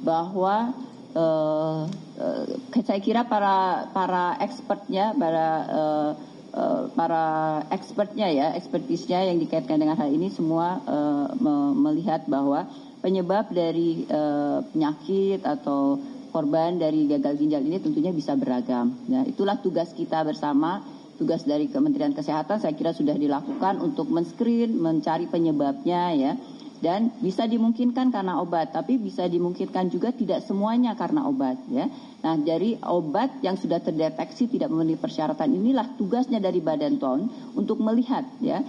bahwa saya kira para expertnya, para expertnya ya, expertisnya yang dikaitkan dengan hal ini semua melihat bahwa penyebab dari penyakit atau korban dari gagal ginjal ini tentunya bisa beragam. Nah, itulah tugas kita bersama, tugas dari Kementerian Kesehatan saya kira sudah dilakukan untuk men-screen, mencari penyebabnya ya. Dan bisa dimungkinkan karena obat, tapi bisa dimungkinkan juga tidak semuanya karena obat ya. Nah, dari obat yang sudah terdeteksi tidak memenuhi persyaratan inilah tugasnya dari Badan POM untuk melihat ya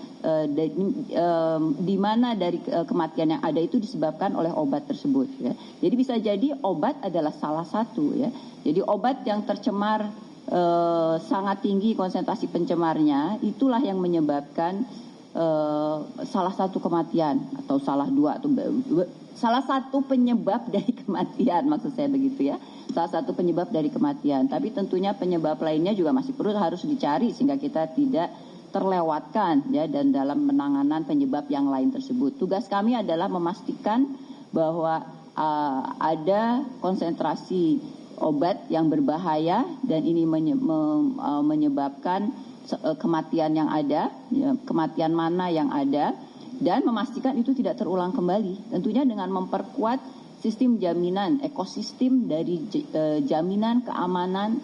di mana dari kematian yang ada itu disebabkan oleh obat tersebut ya. Jadi bisa jadi obat adalah salah satu ya. Jadi obat yang tercemar sangat tinggi konsentrasi pencemarnya itulah yang menyebabkan salah satu kematian atau salah satu penyebab dari kematian, maksud saya begitu ya, salah satu penyebab dari kematian. Tapi tentunya penyebab lainnya juga masih harus dicari sehingga kita tidak terlewatkan ya dan dalam penanganan penyebab yang lain tersebut. Tugas kami adalah memastikan bahwa ada konsentrasi obat yang berbahaya dan ini menyebabkan kematian yang ada, ya, kematian mana yang ada, dan memastikan itu tidak terulang kembali. Tentunya dengan memperkuat sistem jaminan, ekosistem dari jaminan keamanan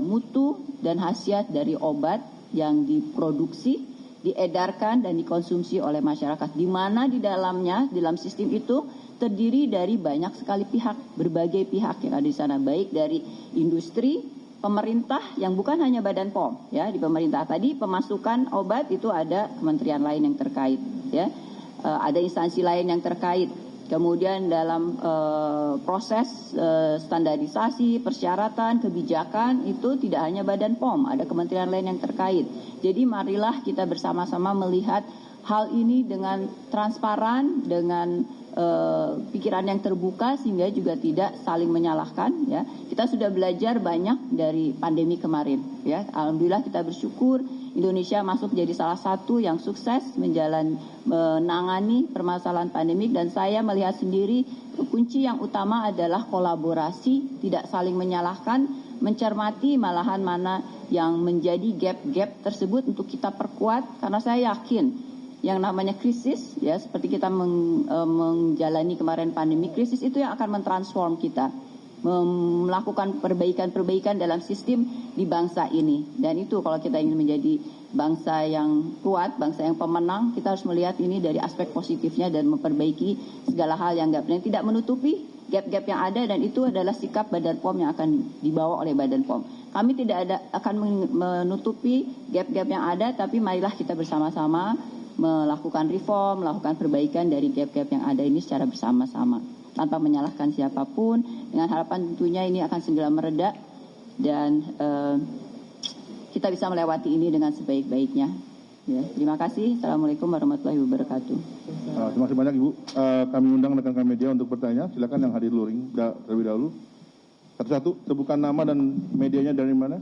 mutu dan khasiat dari obat yang diproduksi, diedarkan dan dikonsumsi oleh masyarakat. Di mana di dalamnya, dalam sistem itu terdiri dari banyak sekali pihak, berbagai pihak yang ada di sana, baik dari industri, pemerintah yang bukan hanya Badan POM ya, di pemerintah tadi pemasukan obat itu ada kementerian lain yang terkait ya, ada instansi lain yang terkait, kemudian dalam proses standarisasi persyaratan kebijakan itu tidak hanya Badan POM, ada kementerian lain yang terkait. Jadi marilah kita bersama-sama melihat hal ini dengan transparan, dengan pikiran yang terbuka sehingga juga tidak saling menyalahkan ya. Kita sudah belajar banyak dari pandemi kemarin ya. Alhamdulillah kita bersyukur Indonesia masuk jadi salah satu yang sukses menangani permasalahan pandemik, dan saya melihat sendiri kunci yang utama adalah kolaborasi, tidak saling menyalahkan, mencermati malahan mana yang menjadi gap-gap tersebut untuk kita perkuat, karena saya yakin yang namanya krisis ya, seperti kita menjalani kemarin pandemi, krisis itu yang akan mentransform kita, melakukan perbaikan-perbaikan dalam sistem di bangsa ini. Dan itu kalau kita ingin menjadi bangsa yang kuat, bangsa yang pemenang, kita harus melihat ini dari aspek positifnya dan memperbaiki segala hal yang gap, dan tidak menutupi gap-gap yang ada, dan itu adalah sikap Badan POM yang akan dibawa oleh Badan POM. Kami tidak akan menutupi gap-gap yang ada, tapi marilah kita bersama-sama melakukan reform, melakukan perbaikan dari gap-gap yang ada ini secara bersama-sama tanpa menyalahkan siapapun, dengan harapan tentunya ini akan segera mereda dan kita bisa melewati ini dengan sebaik-baiknya ya. Terima kasih. Assalamualaikum warahmatullahi wabarakatuh. Terima kasih banyak Ibu. Kami undang rekan-rekan media untuk bertanya. Silakan yang hadir luring terlebih dahulu. Satu-satu sebutkan nama dan medianya dari mana.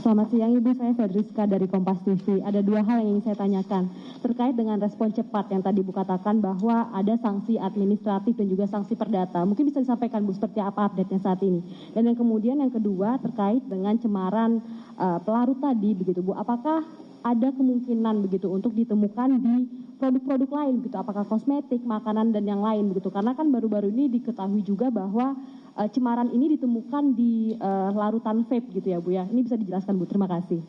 Selamat siang Ibu, saya Fedriska dari Kompas TV. Ada dua hal yang ingin saya tanyakan terkait dengan respon cepat yang tadi Bu katakan bahwa ada sanksi administratif dan juga sanksi perdata. Mungkin bisa disampaikan Bu seperti apa update-nya saat ini. Dan yang kemudian yang kedua terkait dengan cemaran pelarut tadi begitu Bu. Apakah ada kemungkinan begitu untuk ditemukan di produk-produk lain begitu, apakah kosmetik, makanan dan yang lain begitu, karena kan baru-baru ini diketahui juga bahwa cemaran ini ditemukan di larutan vape gitu ya Bu ya. Ini bisa dijelaskan Bu, terima kasih.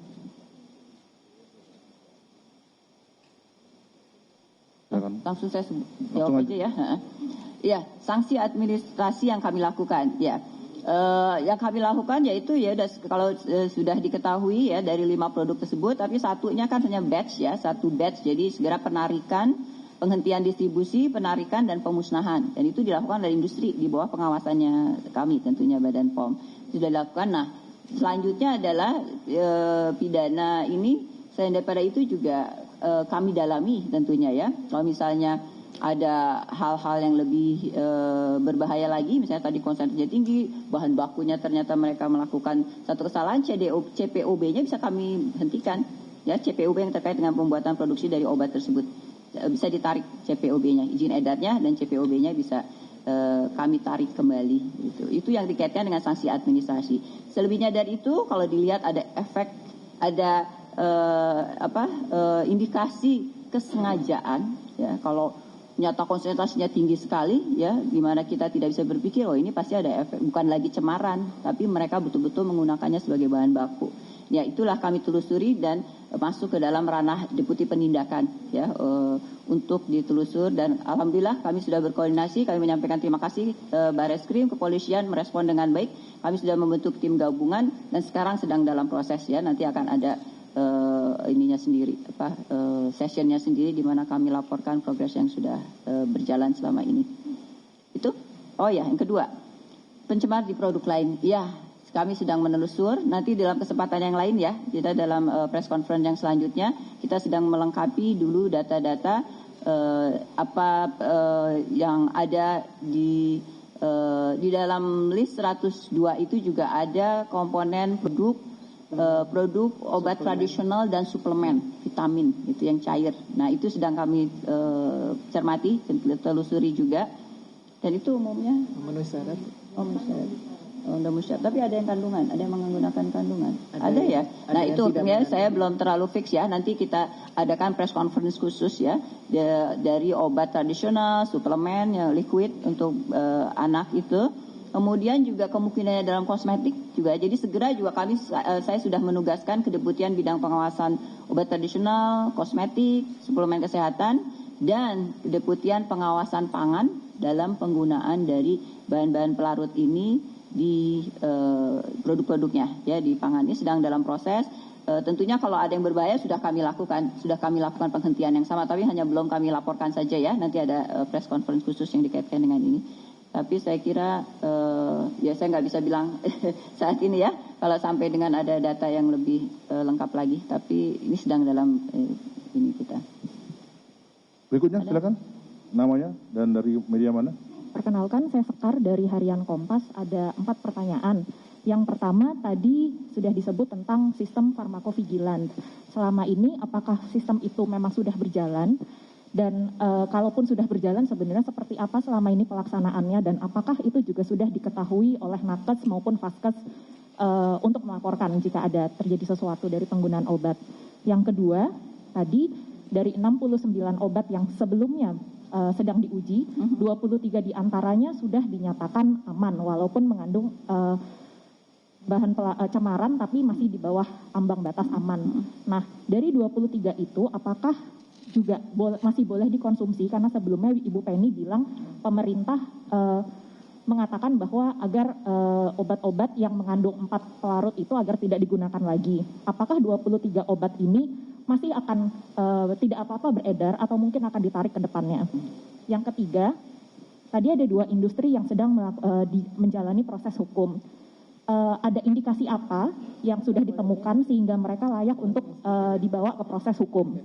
Langsung saya jawab aja ya. Ya, sanksi administrasi yang kami lakukan ya. Yang kami lakukan yaitu ya kalau sudah diketahui ya dari 5 produk tersebut, tapi satunya kan hanya batch ya, satu batch, jadi segera penarikan, penghentian distribusi, penarikan dan pemusnahan, dan itu dilakukan dari industri di bawah pengawasannya kami tentunya Badan POM sudah dilakukan. Nah selanjutnya adalah pidana ini, selain daripada itu juga kami dalami tentunya ya, kalau misalnya ada hal-hal yang lebih berbahaya lagi, misalnya tadi konsentrasinya tinggi, bahan bakunya ternyata mereka melakukan satu kesalahan, CPOB-nya bisa kami hentikan, ya CPOB yang terkait dengan pembuatan produksi dari obat tersebut. bisa ditarik CPOB-nya, izin edarnya dan CPOB-nya bisa kami tarik kembali. Itu yang dikaitkan dengan sanksi administrasi. Selebihnya dari itu, kalau dilihat ada efek, ada indikasi kesengajaan, ya, kalau nyata konsentrasinya tinggi sekali, ya, di mana kita tidak bisa berpikir, oh ini pasti ada efek, bukan lagi cemaran, tapi mereka betul-betul menggunakannya sebagai bahan baku. Ya, itulah kami telusuri dan masuk ke dalam ranah deputi penindakan, ya, untuk ditelusur, dan alhamdulillah kami sudah berkoordinasi, kami menyampaikan terima kasih Bareskrim, kepolisian merespon dengan baik, kami sudah membentuk tim gabungan dan sekarang sedang dalam proses, ya, nanti akan ada ininya sendiri, sessionnya sendiri di mana kami laporkan progres yang sudah berjalan selama ini. Itu. Oh ya, yang kedua, pencemar di produk lain. Ya, kami sedang menelusur. Nanti dalam kesempatan yang lain, ya, kita dalam press conference yang selanjutnya kita sedang melengkapi dulu data-data yang ada di dalam list 102 itu juga ada komponen produk obat tradisional dan suplemen vitamin itu yang cair. Nah, itu sedang kami cermati, telusuri juga. Dan itu umumnya memenuhi syarat. Tapi ada yang kandungan, ada yang menggunakan kandungan. Ada ya. Nah, itu ya saya belum terlalu fix, ya. Nanti kita adakan press conference khusus, ya, dari obat tradisional, suplemen, ya, liquid untuk anak itu. Kemudian juga kemungkinannya dalam kosmetik juga. Jadi segera juga saya sudah menugaskan Kedeputian Bidang Pengawasan Obat Tradisional, Kosmetik, Suplemen Kesehatan, dan Kedeputian Pengawasan Pangan dalam penggunaan dari bahan-bahan pelarut ini di produk-produknya, ya, di pangan. Ini sedang dalam proses. Tentunya kalau ada yang berbahaya sudah kami lakukan penghentian yang sama, tapi hanya belum kami laporkan saja, ya. Nanti ada press conference khusus yang dikaitkan dengan ini. Tapi saya kira, ya saya nggak bisa bilang saat ini, ya, kalau sampai dengan ada data yang lebih lengkap lagi. Tapi ini sedang dalam ini kita. Berikutnya silakan, namanya dan dari media mana? Perkenalkan, saya Sekar dari Harian Kompas. Ada 4 pertanyaan. Yang pertama tadi sudah disebut tentang sistem farmakovigilans. Selama ini apakah sistem itu memang sudah berjalan? Dan kalaupun sudah berjalan, sebenarnya seperti apa selama ini pelaksanaannya, dan apakah itu juga sudah diketahui oleh Nakes maupun Vaskes untuk melaporkan jika ada terjadi sesuatu dari penggunaan obat. Yang kedua, tadi dari 69 obat yang sebelumnya sedang diuji, 23 diantaranya sudah dinyatakan aman walaupun mengandung bahan cemaran tapi masih di bawah ambang batas aman. Nah, dari 23 itu apakah juga masih boleh dikonsumsi? Karena sebelumnya Ibu Penny bilang pemerintah mengatakan bahwa agar obat-obat yang mengandung 4 pelarut itu agar tidak digunakan lagi. Apakah 23 obat ini masih akan tidak apa-apa beredar atau mungkin akan ditarik ke depannya? Yang ketiga, tadi ada 2 industri yang sedang menjalani proses hukum. Ada indikasi apa yang sudah ditemukan sehingga mereka layak untuk dibawa ke proses hukum?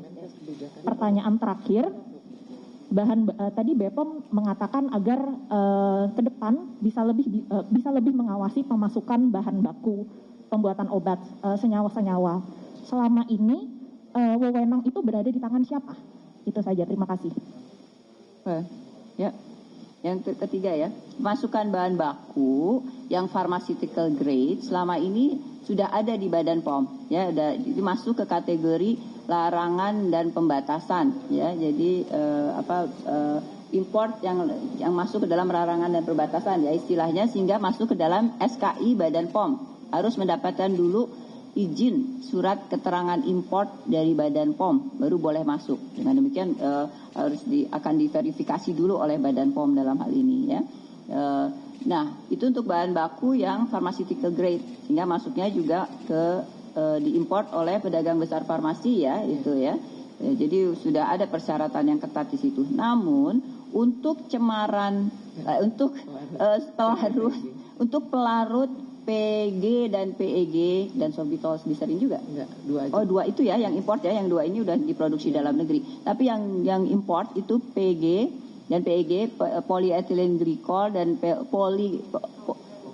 Pertanyaan terakhir, tadi BPOM mengatakan agar ke depan bisa lebih mengawasi pemasukan bahan baku pembuatan obat, senyawa-senyawa. Selama ini wewenang itu berada di tangan siapa? Itu saja, terima kasih. Ya. Yang ketiga, ya, masukan bahan baku yang pharmaceutical grade selama ini sudah ada di Badan POM, ya, itu masuk ke kategori larangan dan pembatasan, ya. Jadi import yang masuk ke dalam larangan dan pembatasan, ya, istilahnya, sehingga masuk ke dalam SKI Badan POM harus mendapatkan dulu izin surat keterangan import dari Badan POM baru boleh masuk. Dengan demikian akan diverifikasi dulu oleh Badan POM dalam hal ini, ya. Nah, itu untuk bahan baku yang pharmaceutical grade, sehingga masuknya juga ke diimport oleh pedagang besar farmasi, ya, itu, ya. Jadi sudah ada persyaratan yang ketat di situ. Namun untuk cemaran, untuk pelarut PG dan PEG dan sorbitol glycerin juga? Enggak, 2 aja. Oh, 2 itu, ya, yang import, ya, yang 2 ini udah diproduksi dalam negeri. Tapi yang import itu PG dan PEG, polyethylene glycol dan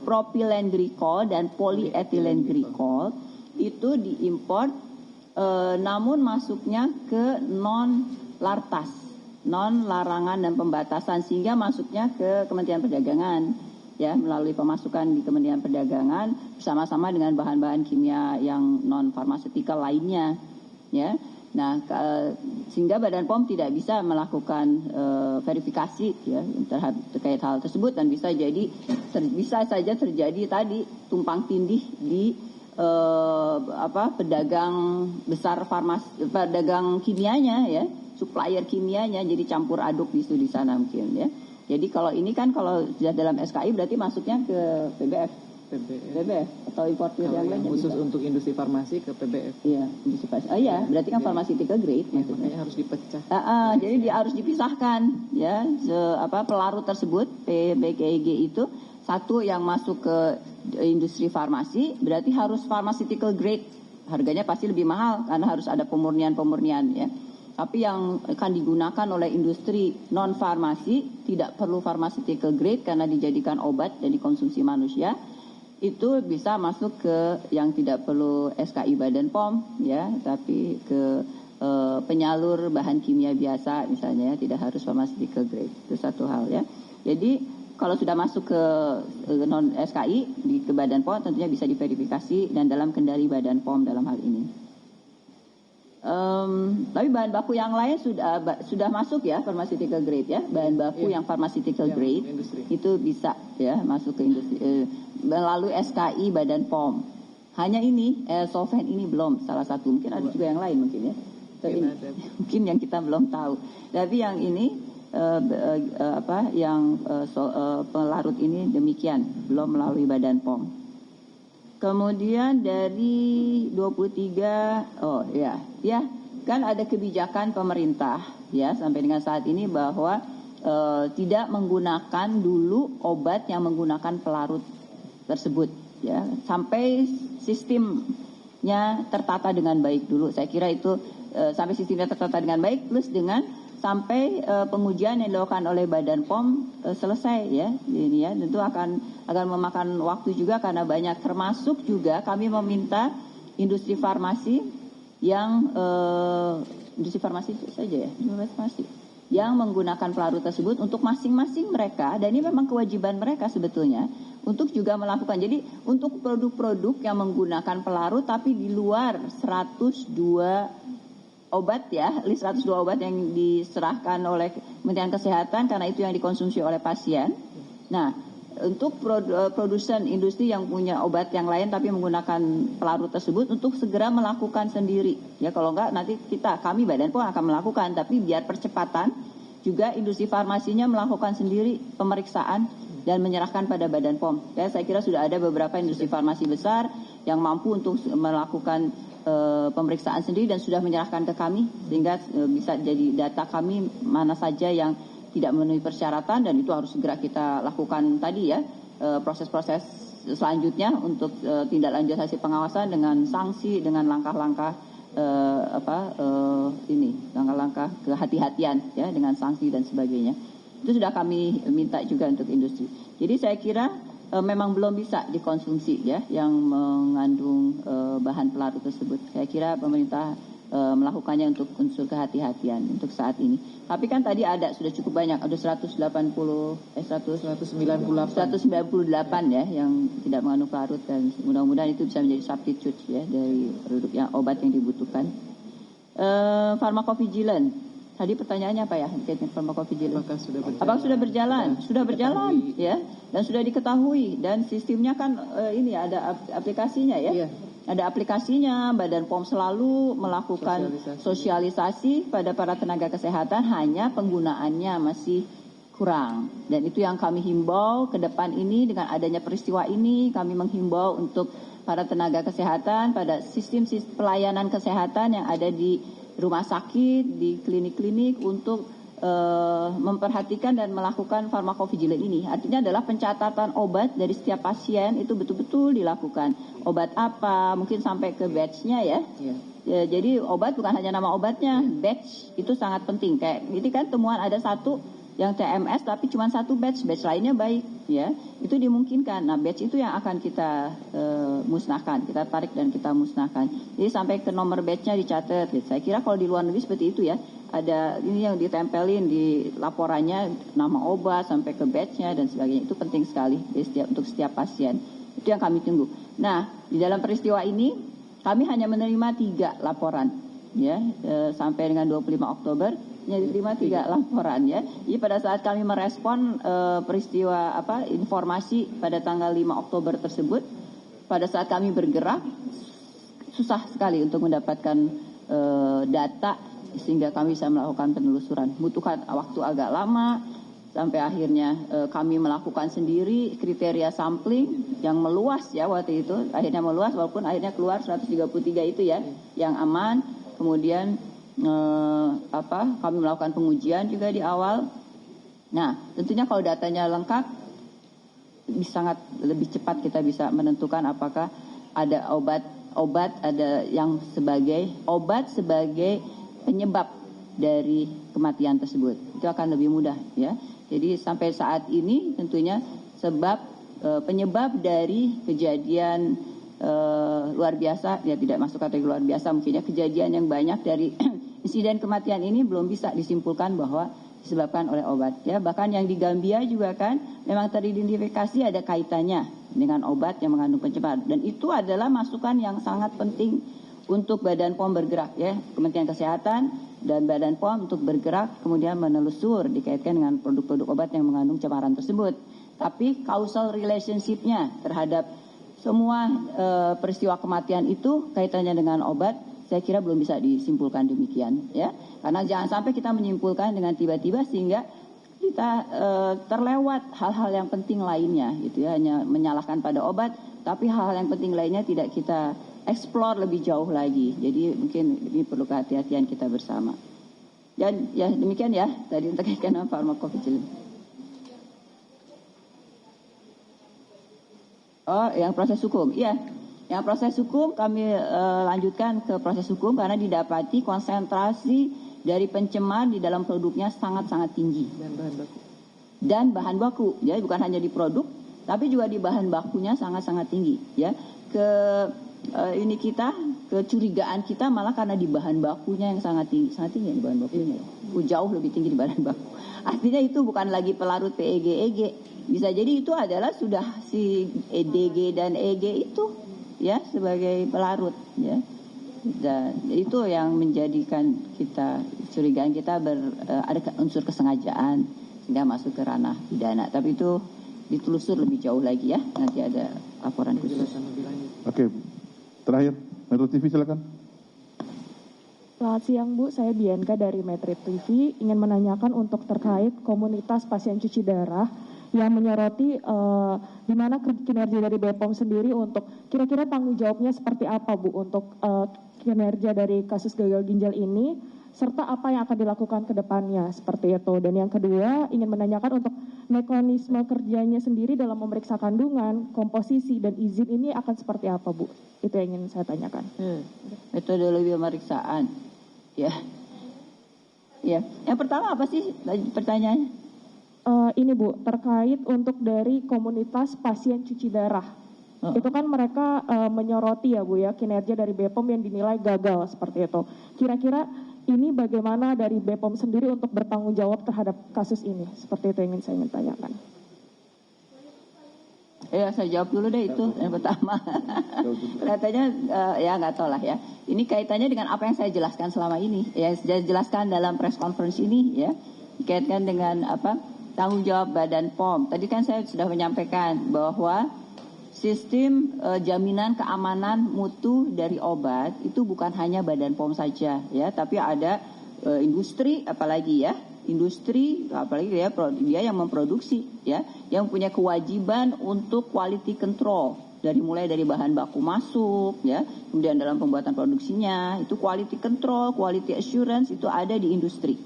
propylene glycol dan polyethylene glycol itu diimport, namun masuknya ke non lartas, non larangan dan pembatasan, sehingga masuknya ke Kementerian Perdagangan, ya, melalui pemasukan di Kementerian Perdagangan bersama-sama dengan bahan-bahan kimia yang non farmaseutical lainnya, ya. Nah, sehingga Badan POM tidak bisa melakukan verifikasi, ya, terkait hal tersebut, dan bisa saja terjadi tadi tumpang tindih di pedagang besar pedagang kimianya, ya, supplier kimianya, jadi campur aduk di sana mungkin, ya. Jadi kalau ini kan kalau sudah dalam SKI berarti masuknya ke PBF atau importir yang lainnya khusus bisa. Untuk industri farmasi ke PBF. Iya, industri farmasi. Oh iya, berarti kan pharmaceutical grade. Ya, makanya harus dipecah. Jadi dia harus dipisahkan, ya, pelarut tersebut PBKG itu, satu yang masuk ke industri farmasi berarti harus pharmaceutical grade. Harganya pasti lebih mahal karena harus ada pemurnian, ya. Tapi yang akan digunakan oleh industri non farmasi tidak perlu pharmaceutical grade karena dijadikan obat dan dikonsumsi manusia. Itu bisa masuk ke yang tidak perlu SKI Badan POM, ya, tapi ke penyalur bahan kimia biasa misalnya, ya, tidak harus pharmaceutical grade. Itu satu hal, ya. Jadi kalau sudah masuk ke non SKI ke Badan POM tentunya bisa diverifikasi dan dalam kendali Badan POM dalam hal ini. Tapi bahan baku yang lain sudah masuk, ya, pharmaceutical grade, ya, bahan baku yang pharmaceutical grade itu bisa, ya, masuk ke industri melalui SKI Badan POM. Hanya ini solvent ini belum, salah satu, mungkin ada juga yang lain mungkin, ya. Mungkin yang kita belum tahu. Tapi yang ini pelarut ini demikian, belum melalui Badan POM. Kemudian dari 23, kan ada kebijakan pemerintah, ya, sampai dengan saat ini bahwa tidak menggunakan dulu obat yang menggunakan pelarut tersebut, ya, sampai sistemnya tertata dengan baik dulu. Saya kira itu sampai sistemnya tertata dengan baik plus dengan sampai pengujian yang dilakukan oleh Badan POM selesai, ya. Ini, ya, tentu akan memakan waktu juga karena banyak, termasuk juga kami meminta industri farmasi yang industri farmasi itu saja, ya, farmasi yang menggunakan pelarut tersebut untuk masing-masing mereka, dan ini memang kewajiban mereka sebetulnya untuk juga melakukan. Jadi untuk produk-produk yang menggunakan pelarut tapi di luar 102 obat, ya, list 102 obat yang diserahkan oleh Kementerian Kesehatan karena itu yang dikonsumsi oleh pasien. Nah, untuk produsen industri yang punya obat yang lain tapi menggunakan pelarut tersebut untuk segera melakukan sendiri, ya, kalau enggak nanti kami Badan POM akan melakukan, tapi biar percepatan juga industri farmasinya melakukan sendiri pemeriksaan dan menyerahkan pada Badan POM. Ya, saya kira sudah ada beberapa industri farmasi besar yang mampu untuk melakukan pemeriksaan sendiri dan sudah menyerahkan ke kami, sehingga bisa jadi data kami mana saja yang tidak memenuhi persyaratan, dan itu harus segera kita lakukan tadi, ya, proses-proses selanjutnya untuk tindak lanjut hasil pengawasan dengan sanksi, dengan langkah-langkah langkah-langkah kehati-hatian, ya, dengan sanksi dan sebagainya. Itu sudah kami minta juga untuk industri. Jadi saya kira memang belum bisa dikonsumsi, ya, yang mengandung bahan pelarut tersebut. Saya kira pemerintah melakukannya untuk unsur kehati-hatian untuk saat ini. Tapi kan tadi sudah cukup banyak, ada 198 ya yang tidak mengandung pelarut, dan mudah-mudahan itu bisa menjadi substitute, ya, dari produk yang obat yang dibutuhkan. Pharmacovigilance. Tadi pertanyaannya apa, ya, pharmacovigilance? Apakah sudah berjalan? Sudah berjalan, ya, dan sudah diketahui, dan sistemnya kan ini ada aplikasinya, ya. Iya. Ada aplikasinya, Badan POM selalu melakukan sosialisasi pada para tenaga kesehatan, hanya penggunaannya masih kurang. Dan itu yang kami himbau ke depan ini, dengan adanya peristiwa ini, kami menghimbau untuk para tenaga kesehatan pada sistem pelayanan kesehatan yang ada di rumah sakit, di klinik-klinik untuk memperhatikan dan melakukan pharmacovigilance ini. Artinya adalah pencatatan obat dari setiap pasien itu betul-betul dilakukan. Obat apa, mungkin sampai ke batch-nya, ya. Ya, jadi obat bukan hanya nama obatnya, batch itu sangat penting. Kayak ini kan temuan ada satu yang TMS tapi cuma satu batch lainnya baik, ya. Itu dimungkinkan. Nah, batch itu yang akan kita musnahkan, kita tarik dan kita musnahkan. Jadi sampai ke nomor batch-nya dicatat. Saya kira kalau di luar negeri seperti itu, ya. ada ini yang ditempelin di laporannya, nama obat sampai ke batch-nya dan sebagainya. Itu penting sekali untuk setiap pasien. Itu yang kami tunggu. Nah, di dalam peristiwa ini kami hanya menerima 3 laporan, ya, sampai dengan 25 Oktober hanya diterima 3 laporan, ya. Jadi pada saat kami merespon peristiwa informasi pada tanggal 5 Oktober tersebut, pada saat kami bergerak susah sekali untuk mendapatkan data sehingga kami bisa melakukan penelusuran. Butuhkan waktu agak lama sampai akhirnya kami melakukan sendiri kriteria sampling yang meluas, ya, waktu itu. Akhirnya meluas walaupun akhirnya keluar 133 itu, ya, yang aman. Kemudian kami melakukan pengujian juga di awal. Nah, tentunya kalau datanya lengkap sangat lebih cepat kita bisa menentukan apakah ada obat ada yang sebagai obat sebagai penyebab dari kematian tersebut. Itu akan lebih mudah, ya. Jadi sampai saat ini tentunya penyebab dari kejadian luar biasa, ya tidak masuk kategori luar biasa mungkinnya, kejadian yang banyak dari insiden kematian ini belum bisa disimpulkan bahwa disebabkan oleh obat, ya. Bahkan yang di Gambia juga kan memang teridentifikasi ada kaitannya dengan obat yang mengandung pencemar, dan itu adalah masukan yang sangat penting untuk Badan POM bergerak, ya, Kementerian Kesehatan dan Badan POM untuk bergerak kemudian menelusur dikaitkan dengan produk-produk obat yang mengandung cemaran tersebut. Tapi causal relationship-nya terhadap semua peristiwa kematian itu kaitannya dengan obat, saya kira belum bisa disimpulkan demikian, ya. Karena jangan sampai kita menyimpulkan dengan tiba-tiba sehingga kita terlewat hal-hal yang penting lainnya, gitu, ya. Hanya menyalahkan pada obat, tapi hal-hal yang penting lainnya tidak kita explore lebih jauh lagi. Jadi mungkin ini perlu kehati-hatian kita bersama. Dan ya demikian, ya, tadi terkait dengan farmakovigilance. Oh, yang proses hukum, iya. Yang proses hukum kami lanjutkan ke proses hukum karena didapati konsentrasi dari pencemar di dalam produknya sangat-sangat tinggi. Dan bahan baku, ya, bukan hanya di produk, tapi juga di bahan bakunya sangat-sangat tinggi, ya. Kecurigaan kita malah karena di bahan bakunya yang sangat tinggi di bahan bakunya, jauh lebih tinggi di bahan baku. Artinya itu bukan lagi pelarut PEG. Bisa jadi itu adalah sudah si DG dan EG itu, ya, sebagai pelarut, ya. Dan itu yang menjadikan curigaan kita ada unsur kesengajaan sehingga masuk ke ranah pidana. Tapi itu ditelusur lebih jauh lagi, ya. Nanti ada laporan khusus. Oke. Terakhir, Metro TV silakan. Selamat siang, Bu. Saya Bianca dari Metro TV. Ingin menanyakan untuk terkait komunitas pasien cuci darah yang menyoroti di mana kinerja dari BPOM sendiri untuk kira-kira tanggung jawabnya seperti apa, Bu, untuk kinerja dari kasus gagal ginjal ini, serta apa yang akan dilakukan ke depannya, seperti itu. Dan yang kedua, ingin menanyakan untuk mekanisme kerjanya sendiri dalam memeriksa kandungan, komposisi, dan izin ini akan seperti apa, Bu? Itu yang ingin saya tanyakan. Metodologi pemeriksaan, ya. Ya, yang pertama apa sih pertanyaannya? Ini, Bu, terkait untuk dari komunitas pasien cuci darah. Itu kan mereka menyoroti, ya, Bu, ya, kinerja dari BPOM yang dinilai gagal seperti itu. Kira-kira ini bagaimana dari BPOM sendiri untuk bertanggung jawab terhadap kasus ini? Seperti itu yang ingin saya tanyakan. Ya, saya jawab dulu deh itu yang pertama. Katanya ya nggak tahu lah, ya. Ini kaitannya dengan apa yang saya jelaskan selama ini, ya, saya jelaskan dalam press conference ini, ya, dikaitkan dengan tanggung jawab Badan POM. Tadi kan saya sudah menyampaikan bahwa sistem jaminan keamanan mutu dari obat itu bukan hanya Badan POM saja, ya, tapi ada industri, apalagi, ya, industri, apalagi, ya, dia yang memproduksi, ya, yang punya kewajiban untuk quality control mulai dari bahan baku masuk, ya, kemudian dalam pembuatan produksinya itu quality control, quality assurance itu ada di industri.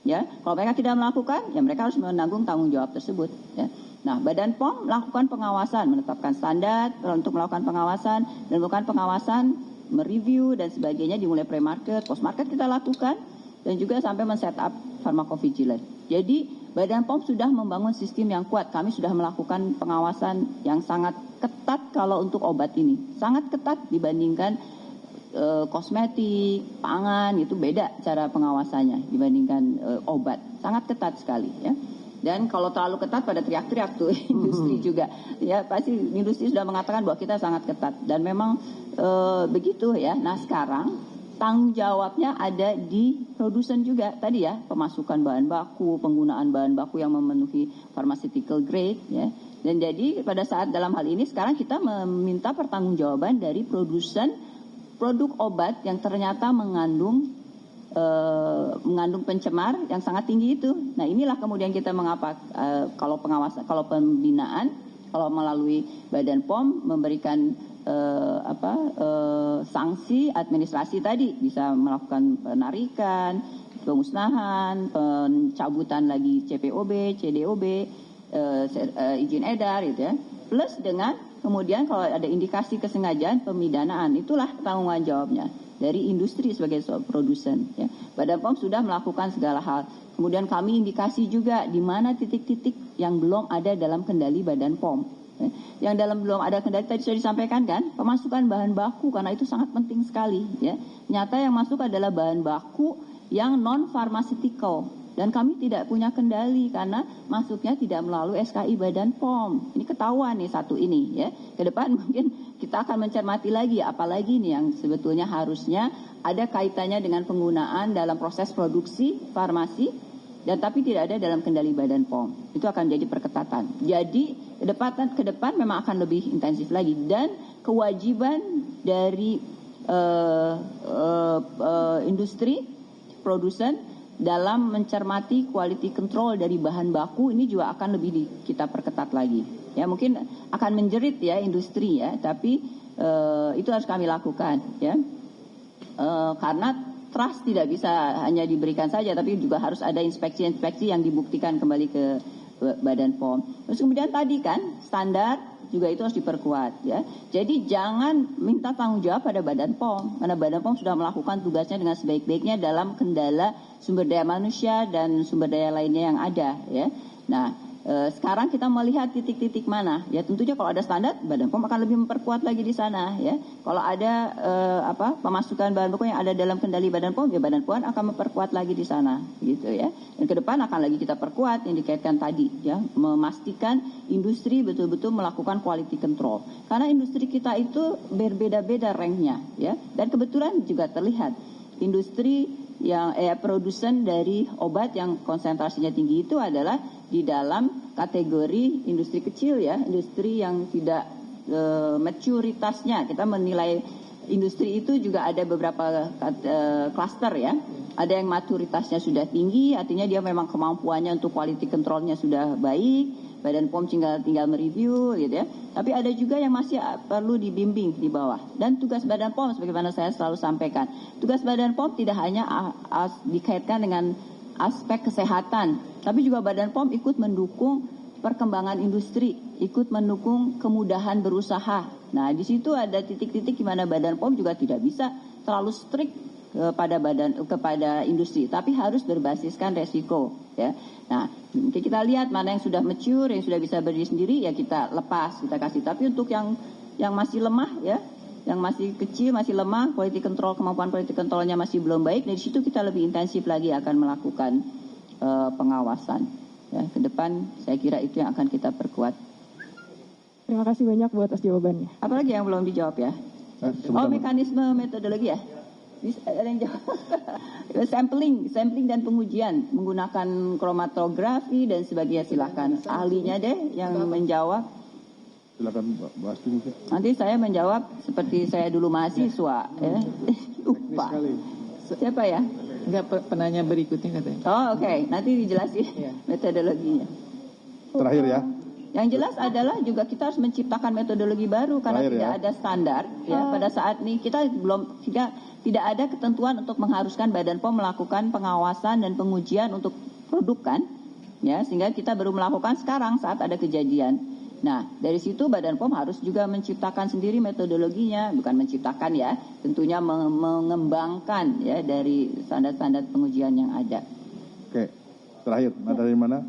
Ya, kalau mereka tidak melakukan, ya mereka harus menanggung tanggung jawab tersebut, ya. Nah, Badan POM melakukan pengawasan, menetapkan standar untuk melakukan pengawasan dan melakukan pengawasan, mereview dan sebagainya, dimulai pre-market, post-market kita lakukan, dan juga sampai men-setup pharmacovigilance. Jadi, Badan POM sudah membangun sistem yang kuat. Kami sudah melakukan pengawasan yang sangat ketat kalau untuk obat ini, sangat ketat dibandingkan kosmetik, pangan itu beda cara pengawasannya dibandingkan obat, sangat ketat sekali ya. Dan kalau terlalu ketat pada teriak-teriak tuh industri juga ya, pasti industri sudah mengatakan bahwa kita sangat ketat dan memang begitu ya. Nah sekarang tanggung jawabnya ada di produsen juga tadi ya, pemasukan bahan baku, penggunaan bahan baku yang memenuhi pharmaceutical grade ya. Dan jadi pada saat dalam hal ini sekarang kita meminta pertanggungjawaban dari produsen produk obat yang ternyata mengandung pencemar yang sangat tinggi itu. Nah inilah kemudian kita mengapa kalau pengawasan, kalau pembinaan, kalau melalui Badan POM memberikan sanksi administrasi tadi, bisa melakukan penarikan, pemusnahan, pencabutan lagi CPOB, CDOB, izin edar gitu ya. Plus dengan kemudian kalau ada indikasi kesengajaan pemidanaan, itulah tanggungan jawabnya dari industri sebagai produsen ya. Badan POM sudah melakukan segala hal. Kemudian kami indikasi juga di mana titik-titik yang belum ada dalam kendali Badan POM. Ya. Yang dalam belum ada kendali tadi sudah disampaikan kan, pemasukan bahan baku karena itu sangat penting sekali ya. Nyata yang masuk adalah bahan baku yang non pharmaceutical dan kami tidak punya kendali karena masuknya tidak melalui SKI Badan POM. Ini ketahuan nih satu ini ya. Ke depan mungkin kita akan mencermati lagi apalagi nih yang sebetulnya harusnya ada kaitannya dengan penggunaan dalam proses produksi farmasi dan tapi tidak ada dalam kendali Badan POM. Itu akan jadi perketatan. Jadi ke depan memang akan lebih intensif lagi dan kewajiban dari industri produsen dalam mencermati quality control dari bahan baku ini juga akan lebih kita perketat lagi. Ya mungkin akan menjerit ya industri ya, tapi itu harus kami lakukan ya. Karena trust tidak bisa hanya diberikan saja, tapi juga harus ada inspeksi-inspeksi yang dibuktikan kembali ke Badan POM. Terus kemudian tadi kan standar juga itu harus diperkuat ya. Jadi jangan minta tanggung jawab pada Badan POM karena Badan POM sudah melakukan tugasnya dengan sebaik-baiknya dalam kendala sumber daya manusia dan sumber daya lainnya yang ada ya. Nah sekarang kita melihat titik-titik mana ya, tentunya kalau ada standar Badan POM akan lebih memperkuat lagi di sana ya. Kalau ada pemasukan bahan baku yang ada dalam kendali Badan POM ya Badan POM akan memperkuat lagi di sana gitu ya. Dan ke depan akan lagi kita perkuat yang dikaitkan tadi ya, memastikan industri betul-betul melakukan quality control karena industri kita itu berbeda-beda ranknya ya. Dan kebetulan juga terlihat industri yang produsen dari obat yang konsentrasinya tinggi itu adalah di dalam kategori industri kecil ya, industri yang tidak maturitasnya. Kita menilai industri itu juga ada beberapa klaster ya. Ada yang maturitasnya sudah tinggi, artinya dia memang kemampuannya untuk quality controlnya sudah baik. Badan POM tinggal mereview gitu ya. Tapi ada juga yang masih perlu dibimbing di bawah. Dan tugas Badan POM sebagaimana saya selalu sampaikan, tugas Badan POM tidak hanya dikaitkan dengan aspek kesehatan, tapi juga Badan POM ikut mendukung perkembangan industri, ikut mendukung kemudahan berusaha. Nah, di situ ada titik-titik di mana Badan POM juga tidak bisa terlalu strict kepada industri, tapi harus berbasiskan resiko ya. Nah, kita lihat mana yang sudah mature, yang sudah bisa berdiri sendiri ya kita lepas, kita kasih. Tapi untuk yang masih lemah ya, yang masih kecil, masih lemah, kemampuan quality controlnya masih belum baik, dari situ kita lebih intensif lagi akan melakukan pengawasan. Ya, ke depan saya kira itu yang akan kita perkuat. Terima kasih banyak buat atas jawabannya. Apalagi yang belum dijawab ya? Mekanisme metodologi ya? Ada yang jawab. sampling dan pengujian menggunakan kromatografi dan sebagainya, silakan ahlinya deh yang menjawab. Silakan Mbak Asti mungkin. Nanti saya menjawab seperti saya dulu mahasiswa ya. Lupa. Siapa ya? Enggak, penanya berikutnya katanya. Oh oke. Nanti dijelasin metodologinya. Terakhir ya. Yang jelas adalah juga kita harus menciptakan metodologi baru karena tidak ada standar ya. Pada saat ini kita tidak ada ketentuan untuk mengharuskan Badan POM melakukan pengawasan dan pengujian untuk produk kan ya, sehingga kita baru melakukan sekarang saat ada kejadian. Nah, dari situ Badan POM harus juga menciptakan sendiri metodologinya, bukan menciptakan ya, tentunya mengembangkan ya dari standar-standar pengujian yang ada. Oke, terakhir dari mana?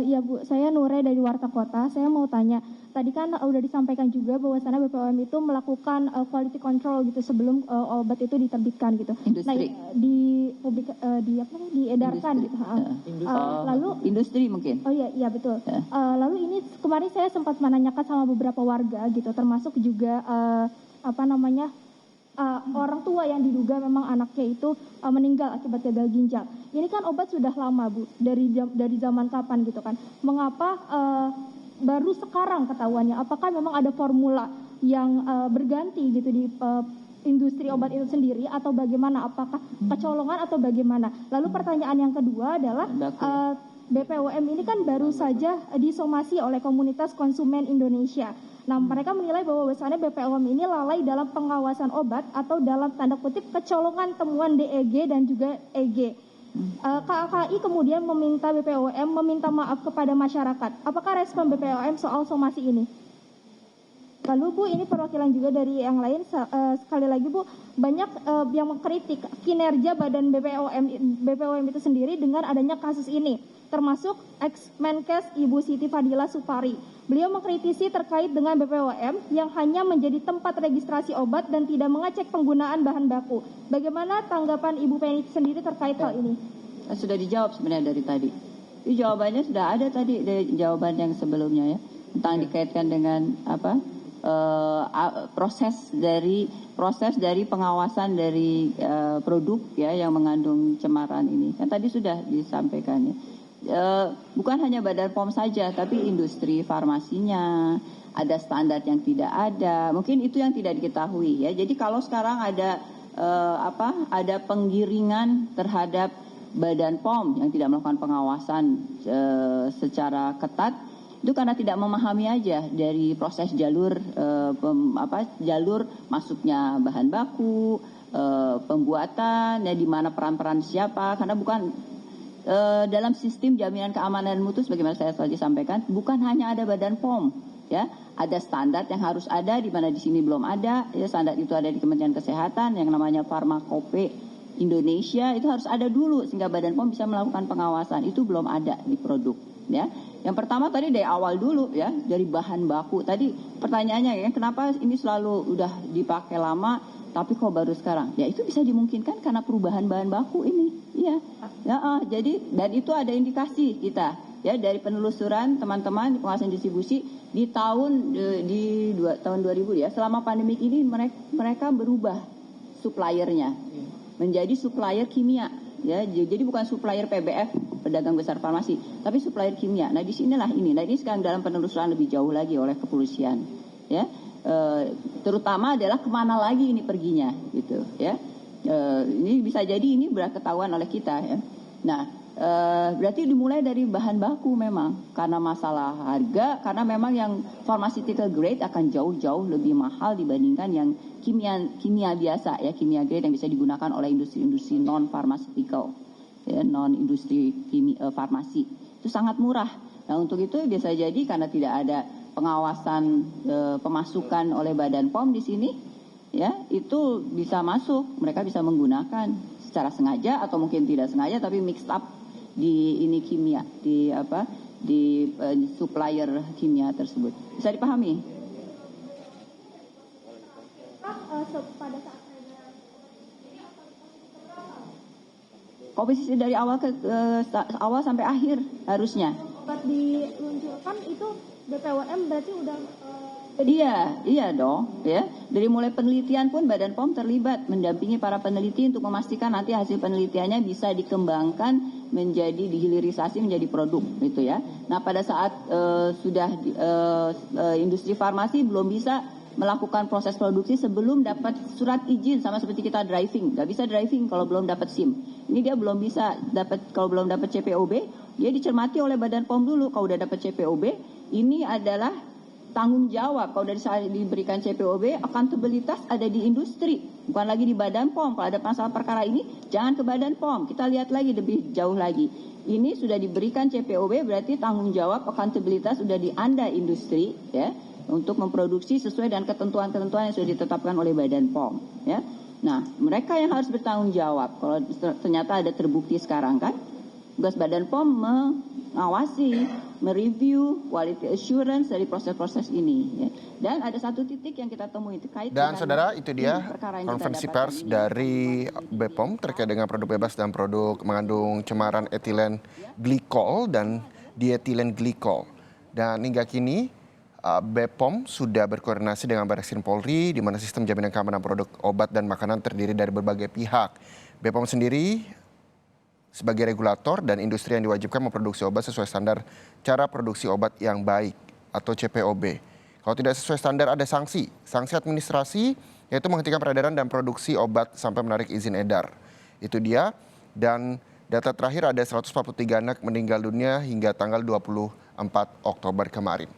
Ya Bu, saya Nure dari Warta Kota. Saya mau tanya, tadi kan udah disampaikan juga bahwasannya BPOM itu melakukan quality control gitu sebelum obat itu diterbitkan gitu. Industri. Nah, diedarkan Industri. gitu. Lalu industri mungkin. Oh iya betul. Lalu ini kemarin saya sempat menanyakan sama beberapa warga gitu, termasuk juga orang tua yang diduga memang anaknya itu meninggal akibat gagal ginjal. Ini kan obat sudah lama Bu, dari zaman kapan gitu kan? Mengapa baru sekarang ketahuannya? Apakah memang ada formula yang berganti gitu di industri obat itu sendiri atau bagaimana? Apakah kecolongan atau bagaimana? Lalu pertanyaan yang kedua adalah BPOM ini kan baru saja disomasi oleh komunitas konsumen Indonesia. Nah, mereka menilai bahwa bahwasannya BPOM ini lalai dalam pengawasan obat atau dalam tanda kutip kecolongan temuan DEG dan juga EG. KAKI kemudian meminta BPOM meminta maaf kepada masyarakat. Apakah respon BPOM soal somasi ini? Lalu Bu, ini perwakilan juga dari yang lain. Sekali lagi Bu, banyak yang mengkritik kinerja badan BPOM itu sendiri dengan adanya kasus ini, termasuk ex-Menkes Ibu Siti Fadila Supari. Beliau mengkritisi terkait dengan BPOM yang hanya menjadi tempat registrasi obat dan tidak mengecek penggunaan bahan baku. Bagaimana tanggapan Ibu Penny sendiri terkait hal ini? Sudah dijawab sebenarnya dari tadi. Itu jawabannya sudah ada tadi dari jawaban yang sebelumnya ya, tentang dikaitkan dengan proses dari pengawasan dari produk ya yang mengandung cemaran ini. Kan tadi sudah disampaikan ya. Bukan hanya Badan POM saja, tapi industri farmasinya ada standar yang tidak ada. Mungkin itu yang tidak diketahui ya. Jadi kalau sekarang ada penggiringan terhadap Badan POM yang tidak melakukan pengawasan secara ketat, itu karena tidak memahami aja dari proses jalur masuknya bahan baku, pembuatan, ya di mana peran-peran siapa, karena bukan dalam sistem jaminan keamanan mutu sebagaimana saya tadi sampaikan, bukan hanya ada Badan POM, ya, ada standar yang harus ada di mana di sini belum ada, ya standar itu ada di Kementerian Kesehatan yang namanya Farmakope Indonesia itu harus ada dulu sehingga Badan POM bisa melakukan pengawasan, itu belum ada di produk, ya. Yang pertama tadi dari awal dulu ya, dari bahan baku. Tadi pertanyaannya ya, kenapa ini selalu udah dipakai lama tapi kok baru sekarang? Ya itu bisa dimungkinkan karena perubahan bahan baku ini. Iya. Jadi dan itu ada indikasi kita ya dari penelusuran teman-teman pengawasan distribusi di tahun 2000 ya. Selama pandemik ini mereka berubah suppliernya menjadi supplier kimia. Ya, jadi bukan supplier PBF, pedagang besar farmasi, tapi supplier kimia. Nah, disinilah ini. Nah, ini sekarang dalam penelusuran lebih jauh lagi oleh kepolisian. Ya, terutama adalah kemana lagi ini perginya, gitu. Ya, ini bisa jadi ini berketahuan oleh kita. Ya. Nah, berarti dimulai dari bahan baku memang karena masalah harga, karena memang yang pharmaceutical grade akan jauh-jauh lebih mahal dibandingkan yang kimia biasa ya, kimia grade yang bisa digunakan oleh industri-industri non pharmaceutical ya, non industri farmasi itu sangat murah. Nah untuk itu biasa jadi karena tidak ada pengawasan pemasukan oleh Badan POM di sini ya, itu bisa masuk, mereka bisa menggunakan secara sengaja atau mungkin tidak sengaja tapi mixed up di ini kimia, di supplier kimia tersebut. Bisa dipahami? Pada saat komposisi dari awal awal sampai akhir harusnya. obat diluncurkan itu BPOM berarti udah Iya dong, ya. Dari mulai penelitian pun Badan POM terlibat mendampingi para peneliti untuk memastikan nanti hasil penelitiannya bisa dikembangkan menjadi dihilirisasi menjadi produk, gitu ya. Nah, pada saat industri farmasi belum bisa melakukan proses produksi sebelum dapat surat izin, sama seperti kita driving, nggak bisa driving kalau belum dapat SIM. Ini dia belum bisa dapat, kalau belum dapat CPOB, dia dicermati oleh Badan POM dulu. Kalau udah dapat CPOB, ini adalah tanggung jawab. Kalau dari saat diberikan CPOB, akuntabilitas ada di industri, bukan lagi di Badan POM. Kalau ada masalah perkara ini, jangan ke Badan POM. Kita lihat lagi lebih jauh lagi. Ini sudah diberikan CPOB, berarti tanggung jawab akuntabilitas sudah di Anda industri, ya, untuk memproduksi sesuai dengan ketentuan-ketentuan yang sudah ditetapkan oleh Badan POM, ya. Nah, mereka yang harus bertanggung jawab. Kalau ternyata ada terbukti sekarang kan, tugas Badan POM mengawasi, mereview quality assurance dari proses-proses ini. Ya. Dan ada satu titik yang kita temui terkait Dan dengan saudara, itu dia perkara yang kita konferensi dapatkan pers ini. dari BPOM terkait dengan produk bebas dan produk mengandung cemaran etilen glikol dan dietilen glikol. Dan hingga kini BPOM sudah berkoordinasi dengan Barreskrim Polri di mana sistem jaminan keamanan produk obat dan makanan terdiri dari berbagai pihak. BPOM sendiri sebagai regulator dan industri yang diwajibkan memproduksi obat sesuai standar cara produksi obat yang baik atau CPOB. Kalau tidak sesuai standar ada sanksi administrasi yaitu menghentikan peredaran dan produksi obat sampai menarik izin edar. Itu dia, dan data terakhir ada 143 anak meninggal dunia hingga tanggal 24 Oktober kemarin.